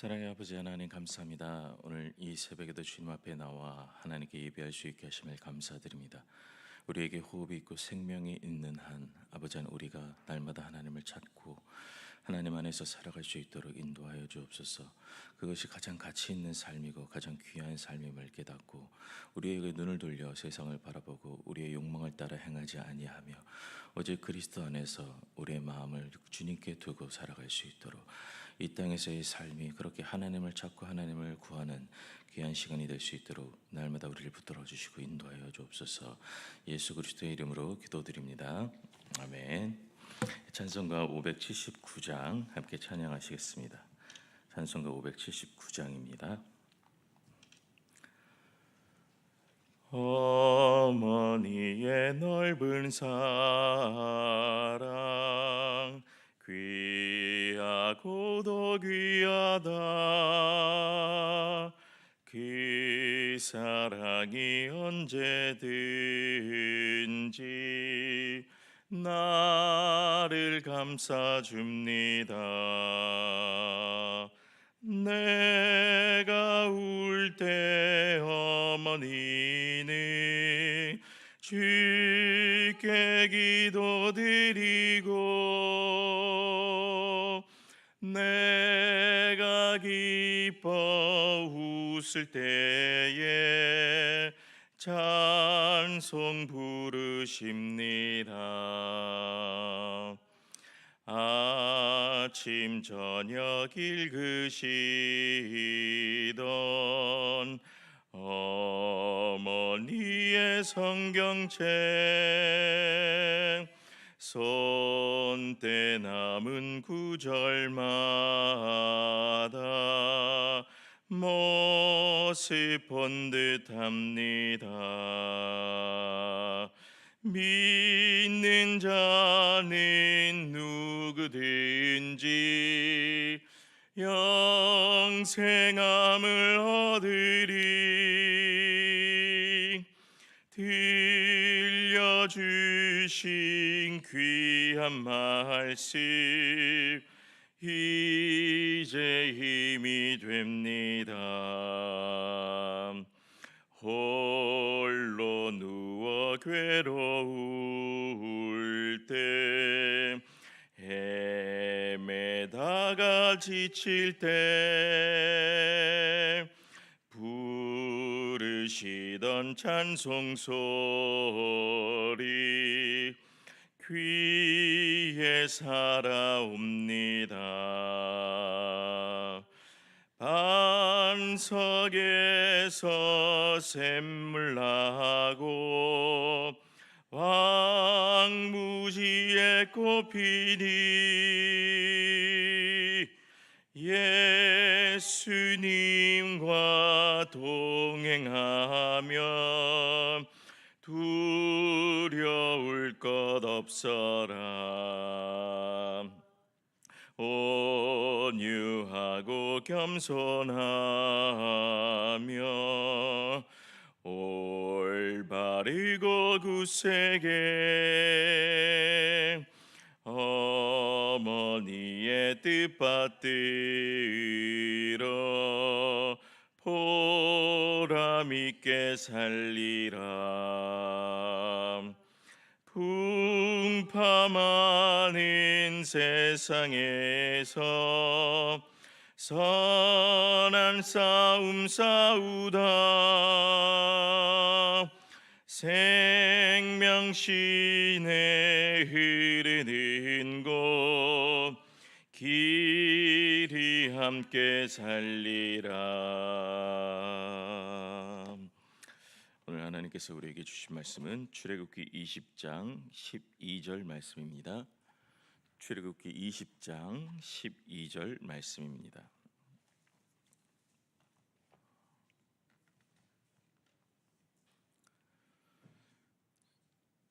사랑의 아버지 하나님 감사합니다. 오늘 이 새벽에도 주님 앞에 나와 하나님께 예배할 수 있게 하심을 감사드립니다. 우리에게 호흡이 있고 생명이 있는 한 아버지 한 우리가 날마다 하나님을 찾고 하나님 안에서 살아갈 수 있도록 인도하여 주옵소서. 그것이 가장 가치 있는 삶이고 가장 귀한 삶임을 깨닫고 우리에게 눈을 돌려 세상을 바라보고 우리의 욕망을 따라 행하지 아니하며 오직 그리스도 안에서 우리의 마음을 주님께 두고 살아갈 수 있도록 이 땅에서의 삶이 그렇게 하나님을 찾고 하나님을 구하는 귀한 시간이 될 수 있도록 날마다 우리를 붙들어 주시고 인도하여 주옵소서. 예수 그리스도의 이름으로 기도드립니다. 아멘. 찬송가 579장 함께 찬양하시겠습니다. 찬송가 579장입니다. 어머니의 넓은 사랑 귀하고도 귀하다. 그 사랑이 언제든지 나를 감싸줍니다. 내가 울 때 어머니는 주께 기도드리고 내가 기뻐 웃을 때에 찬송 부르십니다. 아침 저녁 읽으시던 어머니의 성경책 손때 남은 구절마다 모습 본 듯합니다. 믿는 자는 누구든지 영생함을 얻으리. 들려주신 귀한 말씀 이제 힘이 됩니다. 홀로 누워 괴로울 때 헤매다가 지칠 때 부르시던 찬송 소리 귀에 살아옵니다. 반석에서 샘물 나고 왕무지에 꽃피니 예수님과 동행하면 두려울 것 없어라. 온유하고 겸손하며 올바르고 굳세게 어머니의 뜻 받들어 보람있게 살리라. 풍파많은 세상에서 선한 싸움 싸우다 생명신에 흐르는 곳 길이 함께 살리라. 오늘 하나님께서 우리에게 주신 말씀은 출애굽기 20장 12절 말씀입니다. 출애굽기 20장 12절 말씀입니다.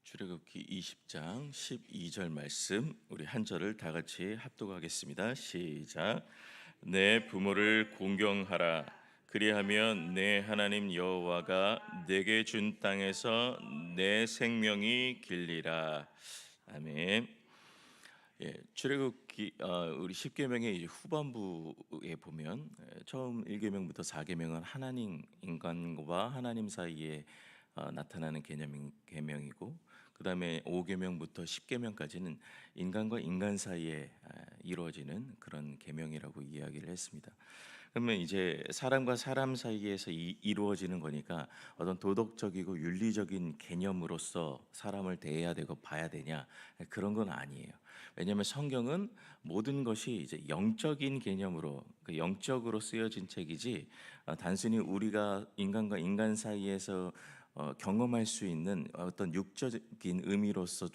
출애굽기 20장 12절 말씀 우리 한 절을 다 같이 합독하겠습니다. 시작. 내 부모를 공경하라. 그리하면 내 하나님 여호와가 내게 준 땅에서 내 생명이 길리라. 아멘. 출애굽기 우리 10계명의 이제 후반부에 보면 처음 1계명부터 4계명은 하나님 인간과 하나님 사이에 나타나는 계명이고 그다음에 5계명부터 10계명까지는 인간과 인간 사이에 이루어지는 그런 계명이라고 이야기를 했습니다. 그러면 이제 사람과 사람 사이에서 이루어지는 거니까 어떤 도덕적이고 윤리적인 개념으로서 사람을 대해야 되고 봐야 되냐 그런 건 아니에요. 왜냐하면 성경은 모든 것이 이제 영적인 개념으로 그 영적으로 쓰여진 책이지 단순히 우리가 인간과 인간 사이에서 경험할 수 있는 어떤 육적인 의미로서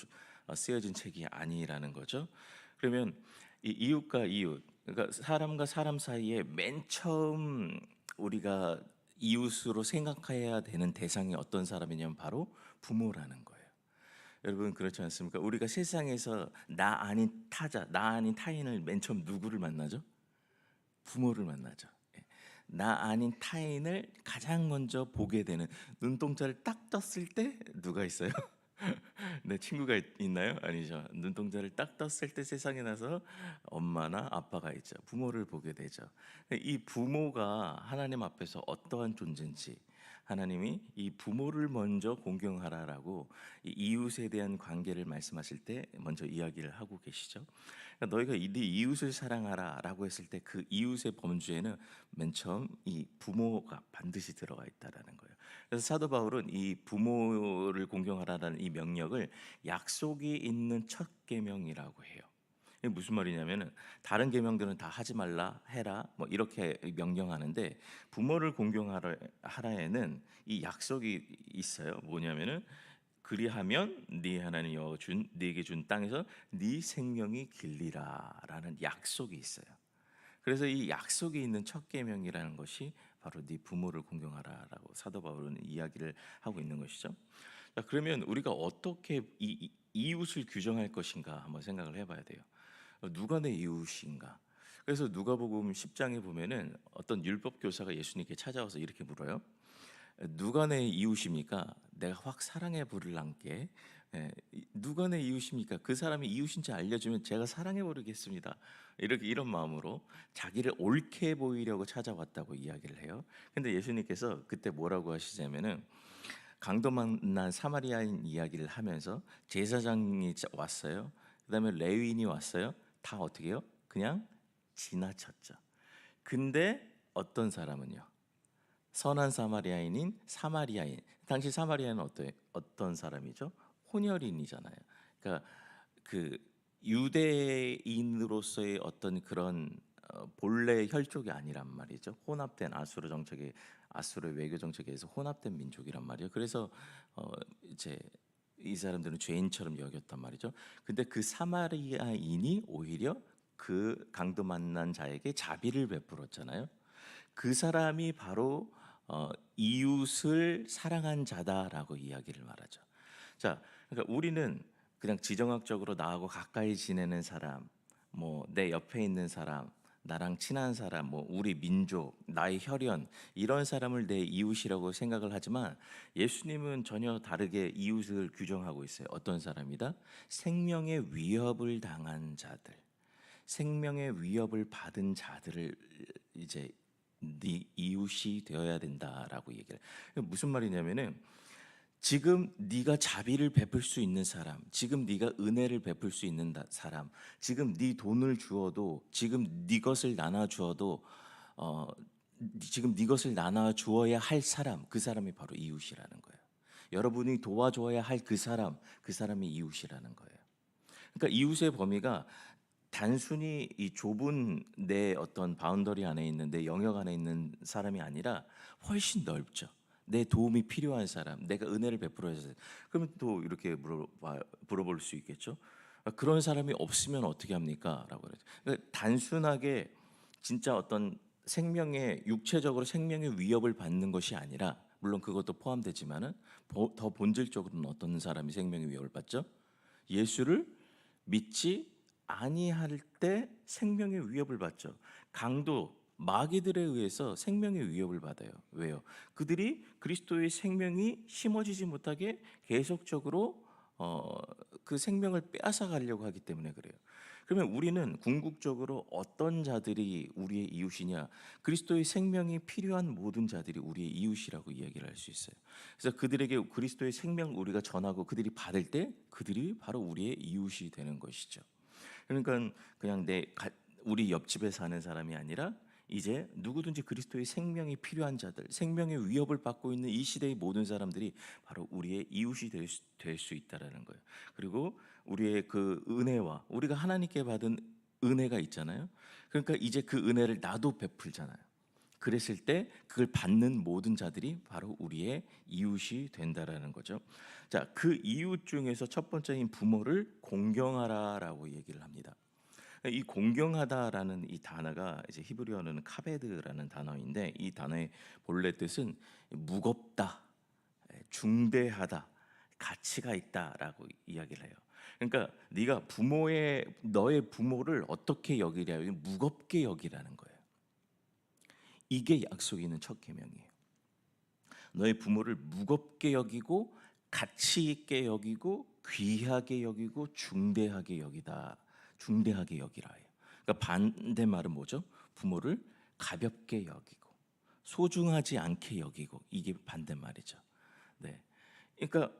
쓰여진 책이 아니라는 거죠. 그러면 이 이웃과 이웃, 그러니까 사람과 사람 사이에 맨 처음 우리가 이웃으로 생각해야 되는 대상이 어떤 사람이냐면 바로 부모라는 거예요. 여러분 그렇지 않습니까? 우리가 세상에서 나 아닌 타자, 나 아닌 타인을 맨 처음 누구를 만나죠? 부모를 만나죠. 예. 나 아닌 타인을 가장 먼저 보게 되는 눈동자를 딱 떴을 때 누가 있어요? 내 친구가 있나요? 아니죠. 눈동자를 딱 떴을 때 세상에 나서 엄마나 아빠가 있죠. 부모를 보게 되죠. 이 부모가 하나님 앞에서 어떠한 존재인지 하나님이 이 부모를 먼저 공경하라라고 이 이웃에 대한 관계를 말씀하실 때 먼저 이야기를 하고 계시죠. 그러니까 너희가 네 이웃을 사랑하라라고 했을 때 그 이웃의 범주에는 맨 처음 이 부모가 반드시 들어가 있다라는 거예요. 그래서 사도 바울은 이 부모를 공경하라는 이 명령을 약속이 있는 첫 계명이라고 해요. 이게 무슨 말이냐면은 다른 계명들은 다 하지 말라 해라 뭐 이렇게 명령하는데 부모를 공경하라 하라에는 이 약속이 있어요. 뭐냐면은 그리하면 네 하나님 여호와 준 네게 준 땅에서 네 생명이 길리라라는 약속이 있어요. 그래서 이 약속이 있는 첫 계명이라는 것이 바로 네 부모를 공경하라라고 사도 바울은 이야기를 하고 있는 것이죠. 자, 그러면 우리가 어떻게 이웃을 규정할 것인가 한번 생각을 해봐야 돼요. 누가 내 이웃인가? 그래서 누가복음 10장에 보면은 어떤 율법 교사가 예수님께 찾아와서 이렇게 물어요. 누가 내 이웃입니까? 내가 확 사랑해 부를랑께. 누가 내 이웃입니까? 그 사람이 이웃인지 알려주면 제가 사랑해 부르겠습니다. 이렇게 이런 마음으로 자기를 옳게 보이려고 찾아왔다고 이야기를 해요. 근데 예수님께서 그때 뭐라고 하시냐면은 강도 만난 사마리아인 이야기를 하면서 제사장이 왔어요. 그다음에 레위인이 왔어요. 다 어떻게 해요? 그냥 지나쳤죠. 근데 어떤 사람은요? 선한 사마리아인인 사마리아인. 당시 사마리아는 어떤 사람이죠? 혼혈인이잖아요. 그러니까 그 유대인으로서의 어떤 그런 본래 혈족이 아니란 말이죠. 혼합된 아수르 외교 정책에 의해서 혼합된 민족이란 말이에요. 그래서 이제 이 사람들은 죄인처럼 여겼단 말이죠. 근데 그 사마리아인이 오히려 그 강도 만난 자에게 자비를 베풀었잖아요. 그 사람이 바로 이웃을 사랑한 자다라고 이야기를 말하죠. 자, 그러니까 우리는 그냥 지정학적으로 나하고 가까이 지내는 사람, 뭐 내 옆에 있는 사람, 나랑 친한 사람, 뭐 우리 민족, 나의 혈연 이런 사람을 내 이웃이라고 생각을 하지만 예수님은 전혀 다르게 이웃을 규정하고 있어요. 어떤 사람이다? 생명의 위협을 당한 자들, 생명의 위협을 받은 자들을 이제 네 이웃이 되어야 된다라고 얘기를. 무슨 말이냐면은 지금 네가 자비를 베풀 수 있는 사람, 지금 네가 은혜를 베풀 수 있는 사람, 지금 네 돈을 주어도, 지금 네 것을 나눠 주어도, 어, 지금 네 것을 나눠 주어야 할 사람, 그 사람이 바로 이웃이라는 거예요. 여러분이 도와줘야 할 그 사람이 이웃이라는 거예요. 그러니까 이웃의 범위가 단순히 이 좁은 내 어떤 바운더리 안에 있는 내 영역 안에 있는 사람이 아니라 훨씬 넓죠. 내 도움이 필요한 사람, 내가 은혜를 베풀어야 할 사람. 그러면 또 이렇게 물어볼 수 있겠죠. 그런 사람이 없으면 어떻게 합니까? 라고 그러죠. 그러니까 단순하게 진짜 어떤 생명의 육체적으로 생명의 위협을 받는 것이 아니라 물론 그것도 포함되지만은 더 본질적으로는 어떤 사람이 생명의 위협을 받죠? 예수를 믿지 아니할 때 생명의 위협을 받죠. 강도 마귀들에 의해서 생명의 위협을 받아요. 왜요? 그들이 그리스도의 생명이 심어지지 못하게 계속적으로 그 생명을 빼앗아 가려고 하기 때문에 그래요. 그러면 우리는 궁극적으로 어떤 자들이 우리의 이웃이냐? 그리스도의 생명이 필요한 모든 자들이 우리의 이웃이라고 이야기를 할 수 있어요. 그래서 그들에게 그리스도의 생명을 우리가 전하고 그들이 받을 때 그들이 바로 우리의 이웃이 되는 것이죠. 그러니까 그냥 우리 옆집에 사는 사람이 아니라 이제 누구든지 그리스도의 생명이 필요한 자들, 생명의 위협을 받고 있는 이 시대의 모든 사람들이 바로 우리의 이웃이 될 수 있다라는 거예요. 그리고 우리의 그 은혜와 우리가 하나님께 받은 은혜가 있잖아요. 그러니까 이제 그 은혜를 나도 베풀잖아요. 그랬을 때 그걸 받는 모든 자들이 바로 우리의 이웃이 된다라는 거죠. 자, 그 이웃 중에서 첫 번째인 부모를 공경하라라고 얘기를 합니다. 이 공경하다라는 이 단어가 이제 히브리어는 카베드라는 단어인데 이 단어의 본래 뜻은 무겁다, 중대하다, 가치가 있다라고 이야기를 해요. 그러니까 네가 너의 부모를 어떻게 여기랴? 무겁게 여기라는 거예요. 이게 약속이 있는 첫 계명이에요. 너의 부모를 무겁게 여기고 가치 있게 여기고 귀하게 여기고 중대하게 여기라예요. 그러니까 반대말은 뭐죠? 부모를 가볍게 여기고 소중하지 않게 여기고 이게 반대말이죠. 네. 그러니까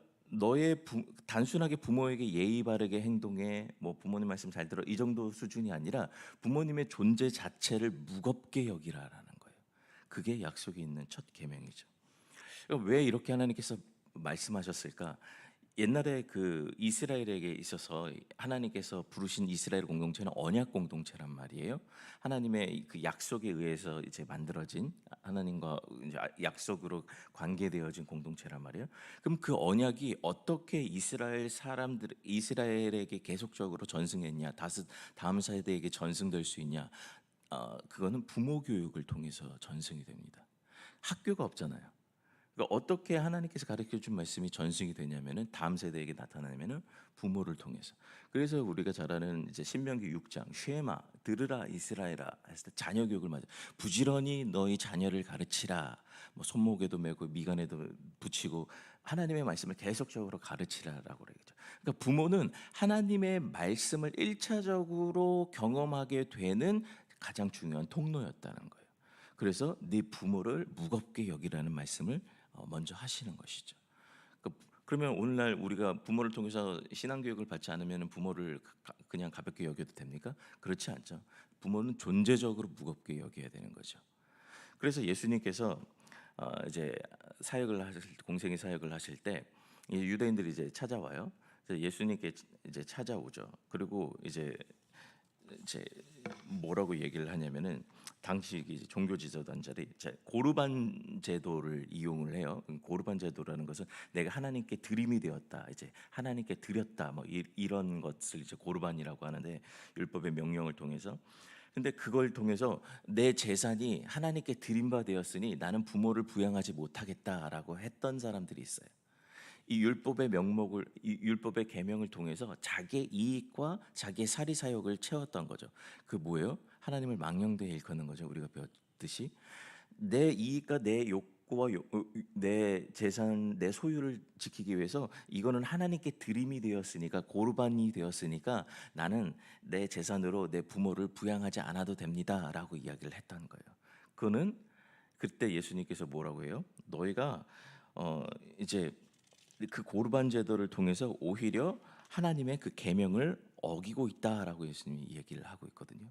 단순하게 부모에게 예의 바르게 행동해 뭐 부모님 말씀 잘 들어 이 정도 수준이 아니라 부모님의 존재 자체를 무겁게 여기라라는 거예요. 그게 약속이 있는 첫 계명이죠. 왜 이렇게 하나님께서 말씀하셨을까? 옛날에 그 이스라엘에게 있어서 하나님께서 부르신 이스라엘 공동체는 언약 공동체란 말이에요. 하나님의 그 약속에 의해서 이제 만들어진 하나님과 이제 약속으로 관계되어진 공동체란 말이에요. 그럼 그 언약이 어떻게 이스라엘에게 계속적으로 전승했냐? 다음 세대에게 전승될 수 있냐? 그거는 부모 교육을 통해서 전승이 됩니다. 학교가 없잖아요. 그러니까 어떻게 하나님께서 가르쳐 준 말씀이 전승이 되냐면은 다음 세대에게 나타나면은 부모를 통해서. 그래서 우리가 잘 아는 이제 신명기 6장 쉐마 들으라 이스라엘아 했을 때 자녀 교육을 맞아. 부지런히 너희 자녀를 가르치라. 뭐 손목에도 메고 미간에도 붙이고 하나님의 말씀을 계속적으로 가르치라라고 그러죠. 그러니까 부모는 하나님의 말씀을 1차적으로 경험하게 되는 가장 중요한 통로였다는 거예요. 그래서 네 부모를 무겁게 여기라는 말씀을 먼저 하시는 것이죠. 그러면 오늘날 우리가 부모를 통해서 신앙교육을 받지 않으면 부모를 그냥 가볍게 여겨도 됩니까? 그렇지 않죠. 부모는 존재적으로 무겁게 여겨야 되는 거죠. 그래서 예수님께서 이제 공생의 사역을 하실 때 유대인들이 이제 찾아와요. 그래서 예수님께 이제 찾아오죠. 그리고 이제 뭐라고 얘기를 하냐면은 당시 종교 지도자들이 고르반 제도를 이용을 해요. 고르반 제도라는 것은 내가 하나님께 드림이 되었다, 이제 하나님께 드렸다, 뭐 이런 것을 이제 고르반이라고 하는데 율법의 명령을 통해서. 근데 그걸 통해서 내 재산이 하나님께 드림바 되었으니 나는 부모를 부양하지 못하겠다라고 했던 사람들이 있어요. 이 율법의 계명을 통해서 자기의 이익과 자기의 사리 사욕을 채웠던 거죠. 그 뭐예요? 하나님을 망령되이 일컫는 거죠. 우리가 배웠듯이 내 이익과 내 욕구와 내 재산, 내 소유를 지키기 위해서 이거는 하나님께 드림이 되었으니까 고르반이 되었으니까 나는 내 재산으로 내 부모를 부양하지 않아도 됩니다라고 이야기를 했던 거예요. 그거는 그때 예수님께서 뭐라고 해요? 너희가 이제 그 고르반 제도를 통해서 오히려 하나님의 그 계명을 어기고 있다라고 예수님이 얘기를 하고 있거든요.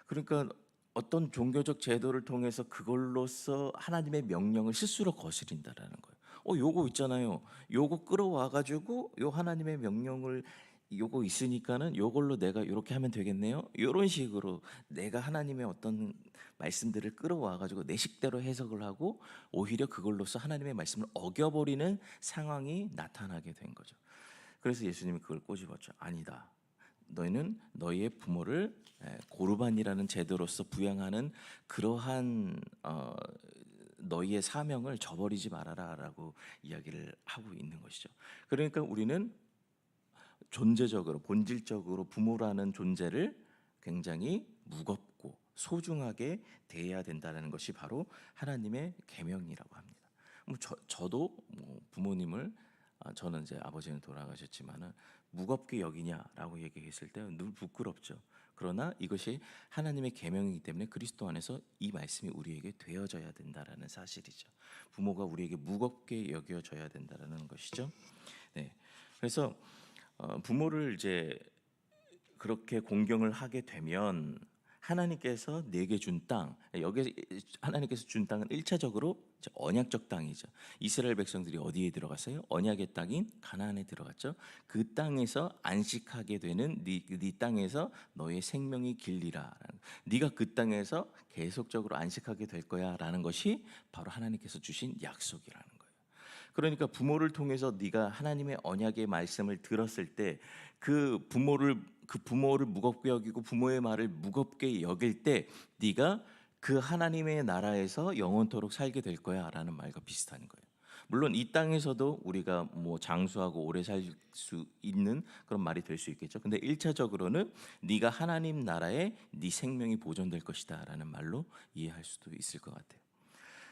그러니까 어떤 종교적 제도를 통해서 그걸로써 하나님의 명령을 스스로 거스린다라는 거예요. 요거 있잖아요. 요거 끌어와 가지고 요 하나님의 명령을 요거 있으니까는 요걸로 내가 요렇게 하면 되겠네요. 요런 식으로 내가 하나님의 어떤 말씀들을 끌어와 가지고 내 식대로 해석을 하고 오히려 그걸로써 하나님의 말씀을 어겨버리는 상황이 나타나게 된 거죠. 그래서 예수님이 그걸 꼬집었죠. 아니다. 너희는 너희의 부모를 고르반이라는 제도로서 부양하는 그러한 너희의 사명을 저버리지 말아라라고 이야기를 하고 있는 것이죠. 그러니까 우리는 존재적으로 본질적으로 부모라는 존재를 굉장히 무겁고 소중하게 대해야 된다는 것이 바로 하나님의 계명이라고 합니다. 저도 부모님을 저는 이제 아버지는 돌아가셨지만은 무겁게 여기냐라고 얘기했을 때 늘 부끄럽죠. 그러나 이것이 하나님의 계명이기 때문에 그리스도 안에서 이 말씀이 우리에게 되어져야 된다라는 사실이죠. 부모가 우리에게 무겁게 여겨져야 된다라는 것이죠. 네. 그래서 부모를 이제 그렇게 공경을 하게 되면 하나님께서 내게 준 땅, 여기 하나님께서 준 땅은 일차적으로 언약적 땅이죠. 이스라엘 백성들이 어디에 들어갔어요? 언약의 땅인 가나안에 들어갔죠. 그 땅에서 안식하게 되는 네 땅에서 너의 생명이 길리라. 네가 그 땅에서 계속적으로 안식하게 될 거야라는 것이 바로 하나님께서 주신 약속이라는 거예요. 그러니까 부모를 통해서 네가 하나님의 언약의 말씀을 들었을 때 그 부모를 무겁게 여기고 부모의 말을 무겁게 여길 때 네가 그 하나님의 나라에서 영원토록 살게 될 거야라는 말과 비슷한 거예요. 물론 이 땅에서도 우리가 뭐 장수하고 오래 살 수 있는 그런 말이 될 수 있겠죠. 근데 일차적으로는 네가 하나님 나라에 네 생명이 보존될 것이다라는 말로 이해할 수도 있을 것 같아요.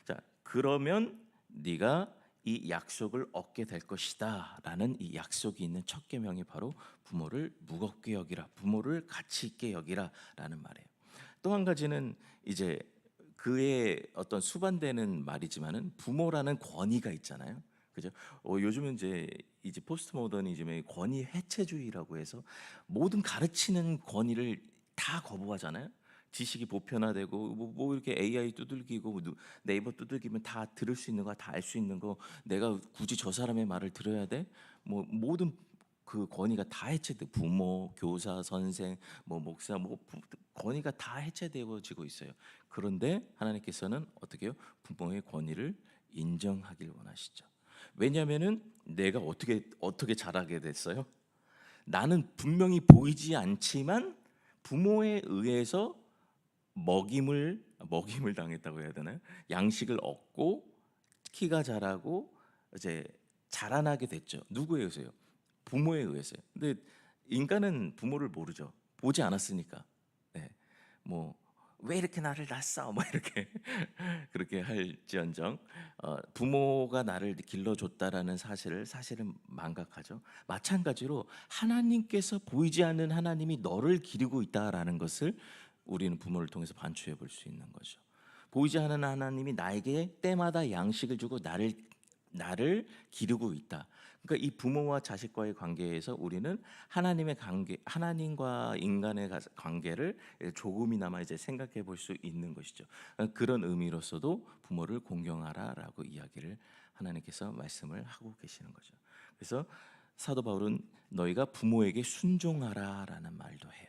자, 그러면 네가 이 약속을 얻게 될 것이다라는 이 약속이 있는 첫 계명이 바로 부모를 무겁게 여기라, 부모를 가치 있게 여기라라는 말이에요. 또 한 가지는 이제 그의 어떤 수반되는 말이지만은 부모라는 권위가 있잖아요. 그죠? 요즘은 이제 포스트 모더니즘의 권위 해체주의라고 해서 모든 가르치는 권위를 다 거부하잖아요. 지식이 보편화되고 뭐 이렇게 AI 두들기고 네이버 두들기면 다 들을 수 있는 거, 다 알 수 있는 거, 내가 굳이 저 사람의 말을 들어야 돼? 뭐 모든 그 권위가 다 해체돼. 부모, 교사, 선생, 뭐 목사, 권위가 다 해체되어지고 있어요. 그런데 하나님께서는 어떻게 해요? 부모의 권위를 인정하길 원하시죠. 왜냐하면은 내가 어떻게 자라게 됐어요? 나는 분명히 보이지 않지만 부모에 의해서 먹임을 당했다고 해야 되나요? 양식을 얻고 키가 자라고 이제 자라나게 됐죠. 누구에 의해서요? 부모에 의해서요. 근데 인간은 부모를 모르죠. 보지 않았으니까. 네. 뭐 왜 이렇게 나를 낳았어? 뭐 이렇게 그렇게 할지언정 부모가 나를 길러줬다라는 사실을 사실은 망각하죠. 마찬가지로 하나님께서 보이지 않는 하나님이 너를 기르고 있다라는 것을 우리는 부모를 통해서 반추해 볼 수 있는 거죠. 보이지 않는 하나님이 나에게 때마다 양식을 주고 나를 기르고 있다. 그러니까 이 부모와 자식과의 관계에서 우리는 하나님의 관계, 하나님과 인간의 관계를 조금이나마 이제 생각해 볼 수 있는 것이죠. 그런 의미로서도 부모를 공경하라라고 이야기를 하나님께서 말씀을 하고 계시는 거죠. 그래서 사도 바울은 너희가 부모에게 순종하라라는 말도 해요.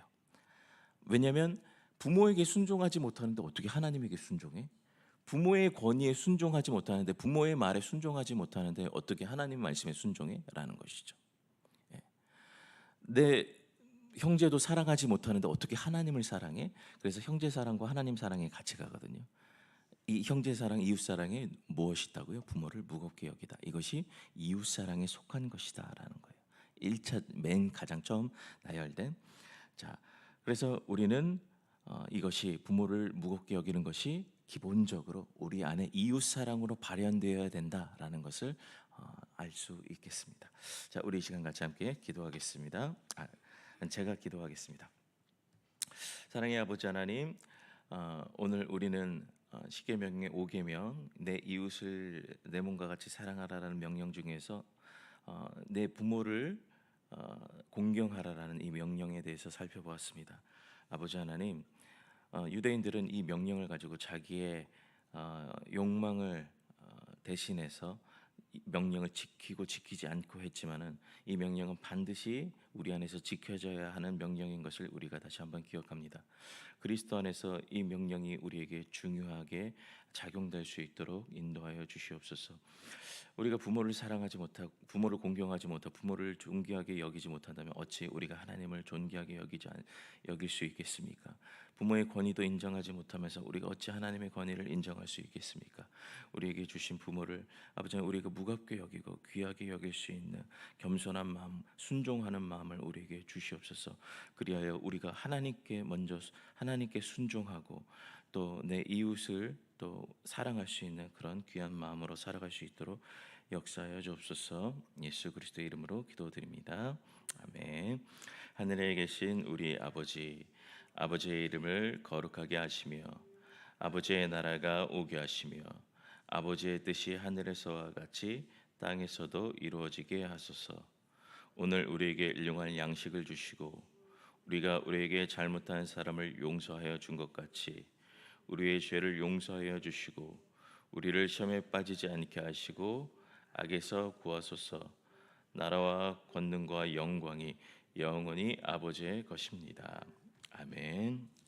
왜냐하면 부모에게 순종하지 못하는데 어떻게 하나님에게 순종해? 부모의 권위에 순종하지 못하는데, 부모의 말에 순종하지 못하는데 어떻게 하나님 말씀에 순종해? 라는 것이죠. 예. 내 형제도 사랑하지 못하는데 어떻게 하나님을 사랑해? 그래서 형제 사랑과 하나님 사랑이 같이 가거든요. 이 형제 사랑, 이웃 사랑에 무엇이 있다고요? 부모를 무겁게 여기다. 이것이 이웃 사랑에 속한 것이다라는 거예요. 1차 맨 가장 처음 나열된. 자, 그래서 우리는 이것이 부모를 무겁게 여기는 것이 기본적으로 우리 안에 이웃 사랑으로 발현되어야 된다라는 것을 알 수 있겠습니다. 자, 우리 이 시간 같이 함께 기도하겠습니다. 제가 기도하겠습니다. 사랑의 아버지 하나님, 오늘 우리는 십계명의 5계명 내 이웃을 내 몸과 같이 사랑하라라는 명령 중에서 내 부모를 공경하라라는 이 명령에 대해서 살펴보았습니다. 아버지 하나님, 유대인들은 이 명령을 가지고 자기의 욕망을 대신해서 이 명령을 지키고 지키지 않고 했지만은 이 명령은 반드시 우리 안에서 지켜져야 하는 명령인 것을 우리가 다시 한번 기억합니다. 그리스도 안에서 이 명령이 우리에게 중요하게 작용될 수 있도록 인도하여 주시옵소서. 우리가 부모를 사랑하지 못하고 부모를 공경하지 못하고 부모를 존귀하게 여기지 못한다면 어찌 우리가 하나님을 존귀하게 여길 수 있겠습니까? 부모의 권위도 인정하지 못하면서 우리가 어찌 하나님의 권위를 인정할 수 있겠습니까? 우리에게 주신 부모를 아버지 우리가 무겁게 여기고 귀하게 여길 수 있는 겸손한 마음, 순종하는 마음을 우리에게 주시옵소서. 그리하여 우리가 하나님께 순종하고 또 내 이웃을 또 사랑할 수 있는 그런 귀한 마음으로 살아갈 수 있도록 역사하여 주옵소서. 예수 그리스도의 이름으로 기도드립니다. 아멘. 하늘에 계신 우리 아버지, 아버지의 이름을 거룩하게 하시며 아버지의 나라가 오게 하시며 아버지의 뜻이 하늘에서와 같이 땅에서도 이루어지게 하소서. 오늘 우리에게 일용할 양식을 주시고 우리가 우리에게 잘못한 사람을 용서하여 준 것 같이 우리의 죄를 용서하여 주시고 우리를 시험에 빠지지 않게 하시고 악에서 구하소서. 나라와 권능과 영광이 영원히 아버지의 것입니다. 아멘.